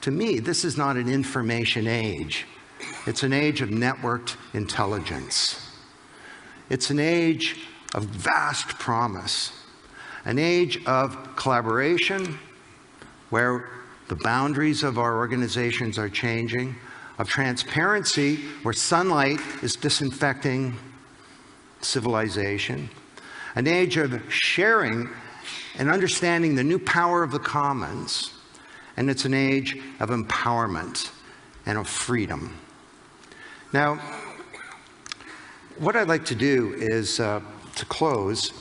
To me, this is not an information age. It's an age of networked intelligence. It's an age of vast promise, an age of collaboration where the boundaries of our organizations are changing, of transparency where sunlight is disinfecting civilization, an age of sharing and understanding the new power of the commons, and it's an age of empowerment and of freedom. Now, what I'd like to do is, to close,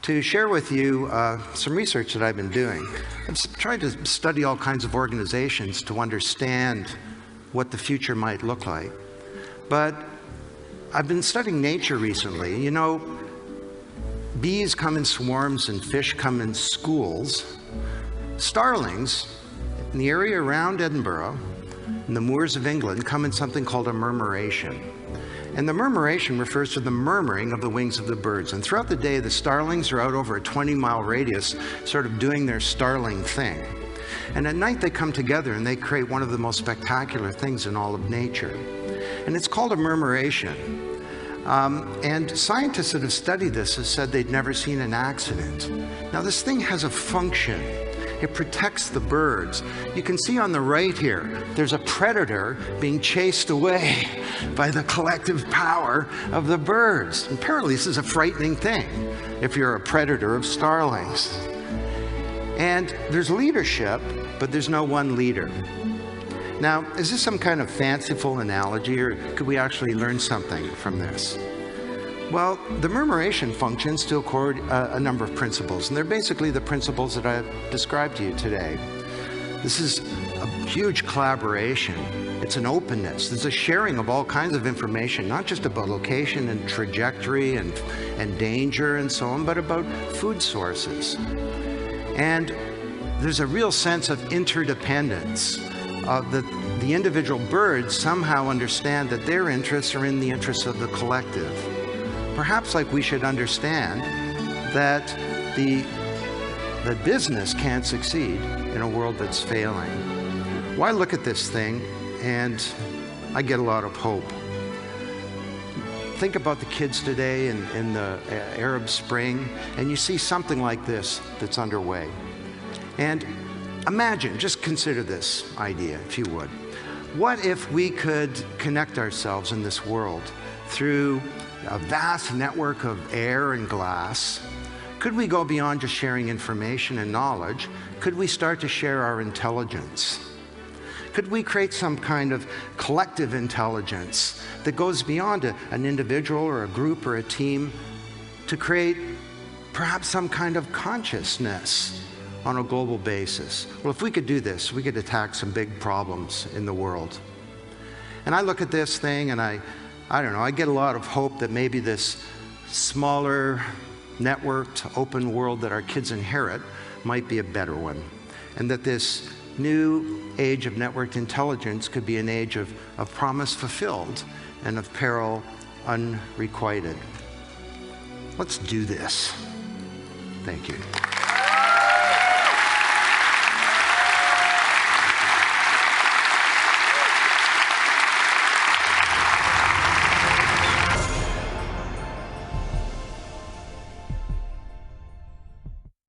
to share with you some research that I've been doing. I've tried to study all kinds of organizations to understand what the future might look like. But I've been studying nature recently. You know, bees come in swarms and fish come in schools. Starlings in the area around Edinburgh, in the moors of England, come in something called a murmuration. And the murmuration refers to the murmuring of the wings of the birds. And throughout the day, the starlings are out over a 20-mile radius, sort of doing their starling thing. And at night, they come together and they create one of the most spectacular things in all of nature. And it's called a murmuration. And scientists that have studied this have said they'd never seen an accident. Now, this thing has a function. It protects the birds. You can see on the right here, there's a predator being chased away by the collective power of the birds. And apparently this is a frightening thing if you're a predator of starlings. And there's leadership, but there's no one leader. Now, is this some kind of fanciful analogy, or could we actually learn something from this? Well, the murmuration functions to accord a number of principles, and they're basically the principles that I've described to you today. This is a huge collaboration. It's an openness. There's a sharing of all kinds of information, not just about location and trajectory and danger and so on, but about food sources. And there's a real sense of interdependence. The individual birds somehow understand that their interests are in the interests of the collective. Perhaps like we should understand that the business can't succeed in a world that's failing. Well, I look at this thing and I get a lot of hope. Think about the kids today in the Arab Spring, and you see something like this that's underway. And imagine, just consider this idea, if you would. What if we could connect ourselves in this world through a vast network of air and glass? Could we go beyond just sharing information and knowledge? Could we start to share our intelligence? Could we create some kind of collective intelligence that goes beyond an individual or a group or a team to create perhaps some kind of consciousness on a global basis? Well, if we could do this, we could attack some big problems in the world. And I look at this thing and I don't know, I get a lot of hope that maybe this smaller, networked, open world that our kids inherit might be a better one. And that this new age of networked intelligence could be an age of promise fulfilled and of peril unrequited. Let's do this. Thank you.